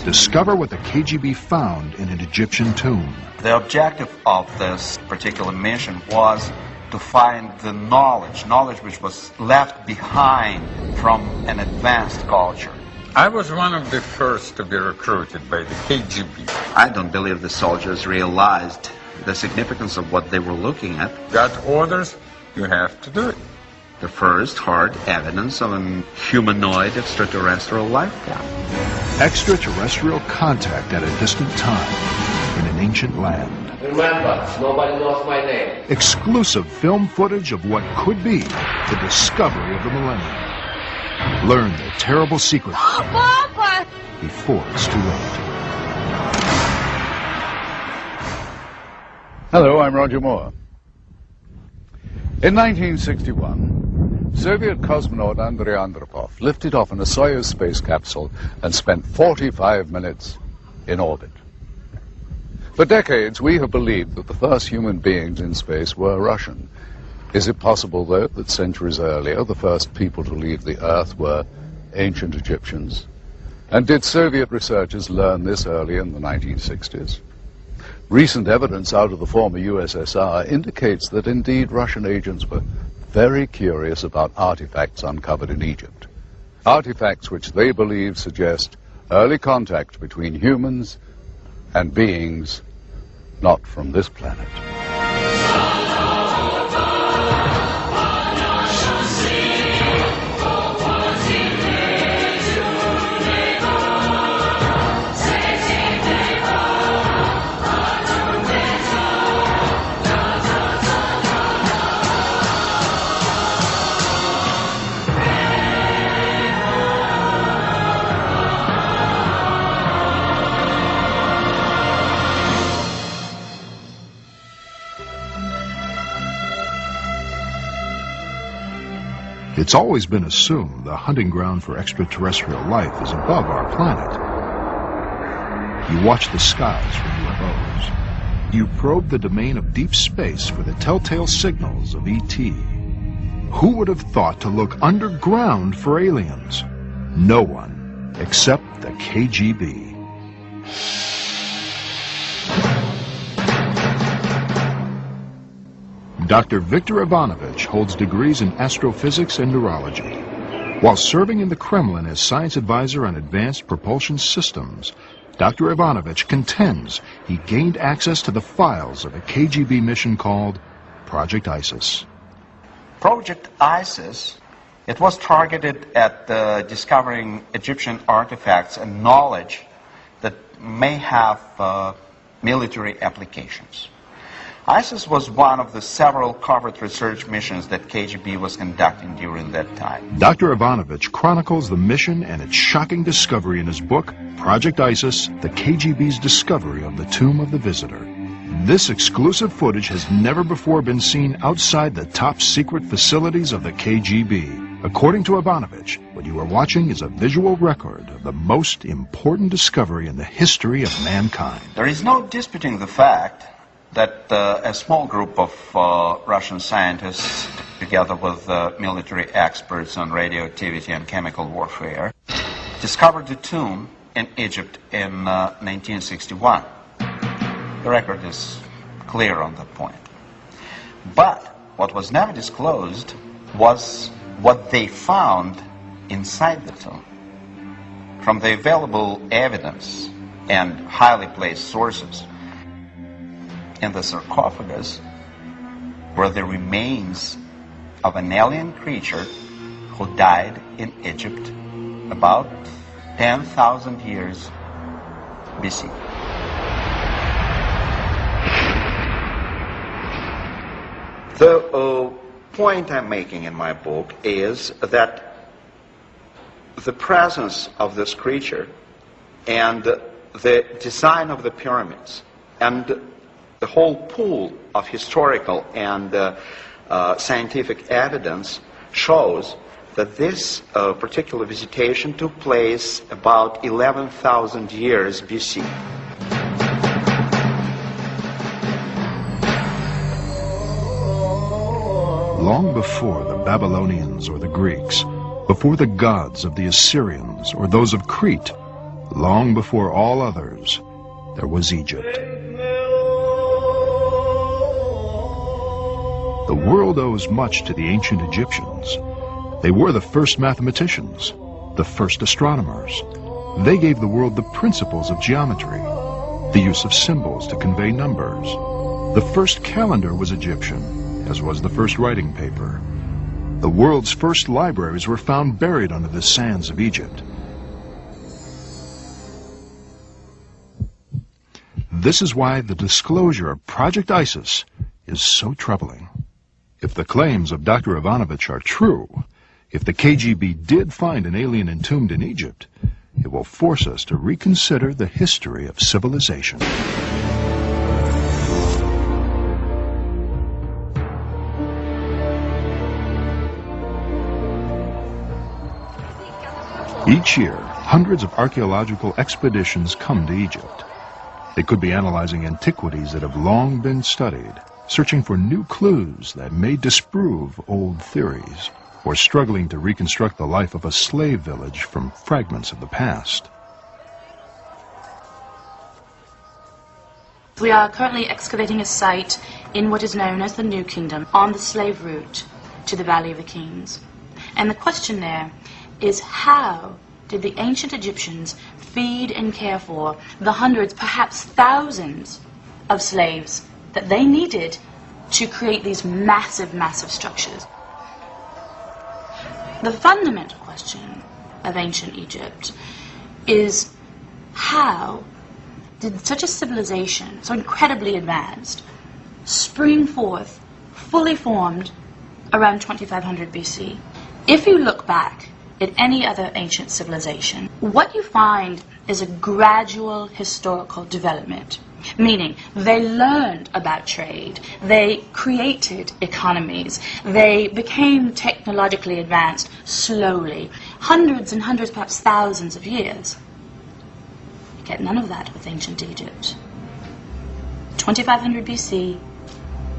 discover what the KGB found in an Egyptian tomb. The objective of this particular mission was to find the knowledge which was left behind from an advanced culture. I was one of the first to be recruited by the KGB. I don't believe the soldiers realized the significance of what they were looking at. Got orders, you have to do it. The first hard evidence of a humanoid extraterrestrial life form. Extraterrestrial contact at a distant time in an ancient land. Remember, nobody knows my name. Exclusive film footage of what could be the discovery of the millennium. Learn the terrible secret before it's too late. Hello, I'm Roger Moore. In 1961, Soviet cosmonaut Andrei Andropov lifted off in a Soyuz space capsule and spent 45 minutes in orbit. For decades, we have believed that the first human beings in space were Russian. Is it possible, though, that centuries earlier, the first people to leave the Earth were ancient Egyptians? And did Soviet researchers learn this early in the 1960s? Recent evidence out of the former USSR indicates that indeed Russian agents were very curious about artifacts uncovered in Egypt. Artifacts which they believe suggest early contact between humans and beings not from this planet. It's always been assumed the hunting ground for extraterrestrial life is above our planet. You watch the skies for UFOs. You probe the domain of deep space for the telltale signals of ET. Who would have thought to look underground for aliens? No one, except the KGB. Dr. Viktor Ivanovich holds degrees in astrophysics and neurology. While serving in the Kremlin as science advisor on advanced propulsion systems, Dr. Ivanovich contends he gained access to the files of a KGB mission called Project ISIS. Project ISIS, it was targeted at discovering Egyptian artifacts and knowledge that may have military applications. ISIS was one of the several covert research missions that KGB was conducting during that time. Dr. Ivanovich chronicles the mission and its shocking discovery in his book, Project ISIS, the KGB's discovery of the Tomb of the Visitor. This exclusive footage has never before been seen outside the top secret facilities of the KGB. According to Ivanovich, what you are watching is a visual record of the most important discovery in the history of mankind. There is no disputing the fact that a small group of Russian scientists, together with military experts on radioactivity and chemical warfare, discovered the tomb in Egypt in 1961. The record is clear on that point. But what was never disclosed was what they found inside the tomb. From the available evidence and highly placed sources, in the sarcophagus were the remains of an alien creature who died in Egypt about 10,000 years BC. The point I'm making in my book is that the presence of this creature and the design of the pyramids and the whole pool of historical and scientific evidence shows that this particular visitation took place about 11,000 years BC. Long before the Babylonians or the Greeks, before the gods of the Assyrians or those of Crete, Long before all others, there was Egypt. The world owes much to the ancient Egyptians. They were the first mathematicians, the first astronomers. They gave the world the principles of geometry, the use of symbols to convey numbers. The first calendar was Egyptian, as was the first writing paper. The world's first libraries were found buried under the sands of Egypt. This is why the disclosure of Project ISIS is so troubling. If the claims of Dr. Ivanovich are true, if the KGB did find an alien entombed in Egypt, it will force us to reconsider the history of civilization. Each year, hundreds of archaeological expeditions come to Egypt. They could be analyzing antiquities that have long been studied, searching for new clues that may disprove old theories, or struggling to reconstruct the life of a slave village from fragments of the past. We are currently excavating a site in what is known as the New Kingdom, on the slave route to the Valley of the Kings. And the question there is, how did the ancient Egyptians feed and care for the hundreds, perhaps thousands of slaves that they needed to create these massive, massive structures? The fundamental question of ancient Egypt is, how did such a civilization, so incredibly advanced, spring forth, fully formed, around 2500 BC? If you look back at any other ancient civilization, what you find is a gradual historical development. Meaning, they learned about trade, they created economies, they became technologically advanced slowly, hundreds and hundreds, perhaps thousands of years. You get none of that with ancient Egypt. 2500 BC,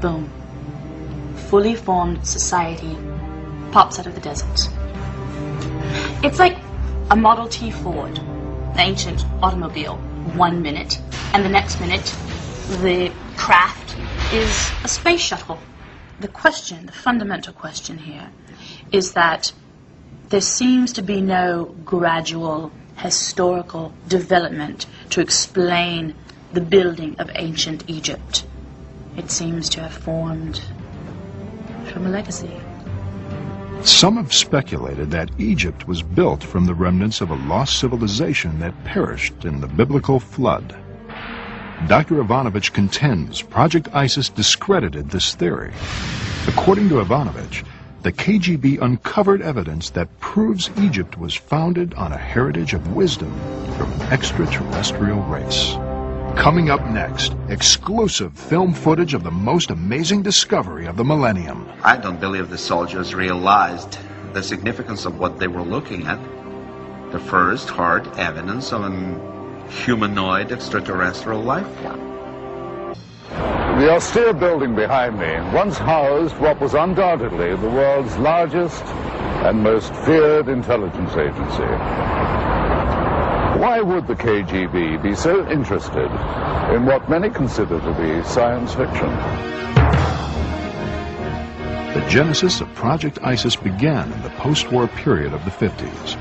boom, fully formed society pops out of the desert. It's like a Model T Ford, the ancient automobile. 1 minute, and the next minute the craft is a space shuttle. The question, the fundamental question here, is that there seems to be no gradual historical development to explain the building of ancient Egypt. It seems to have formed from a legacy. Some have speculated that Egypt was built from the remnants of a lost civilization that perished in the biblical flood. Dr. Ivanovich contends Project ISIS discredited this theory. According to Ivanovich, the KGB uncovered evidence that proves Egypt was founded on a heritage of wisdom from an extraterrestrial race. Coming up next, exclusive film footage of the most amazing discovery of the millennium. I don't believe the soldiers realized the significance of what they were looking at. The first hard evidence of an humanoid extraterrestrial life form. The austere building behind me once housed what was undoubtedly the world's largest and most feared intelligence agency. Why would the KGB be so interested in what many consider to be science fiction? The genesis of Project ISIS began in the post-war period of the 50s.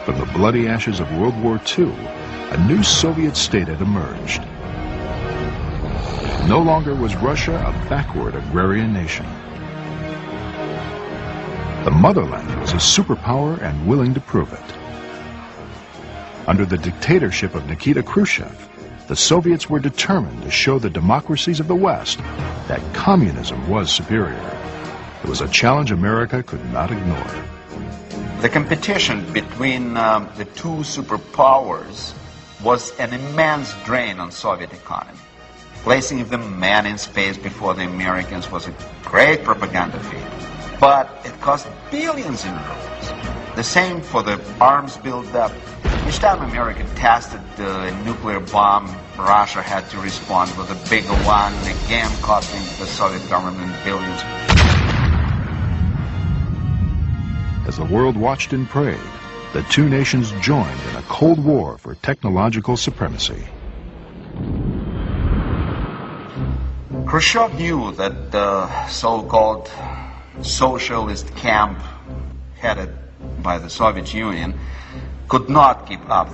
From the bloody ashes of World War II, a new Soviet state had emerged. No longer was Russia a backward agrarian nation. The motherland was a superpower and willing to prove it. Under the dictatorship of Nikita Khrushchev, the Soviets were determined to show the democracies of the West that communism was superior. It was a challenge America could not ignore. The competition between the two superpowers was an immense drain on Soviet economy. Placing the man in space before the Americans was a great propaganda feat, but it cost billions in rubles. The same for the arms build-up. Each time America tested the nuclear bomb, Russia had to respond with a bigger one, again costing the Soviet government billions. As the world watched and prayed, the two nations joined in a Cold War for technological supremacy. Khrushchev knew that the so-called socialist camp headed by the Soviet Union could not keep up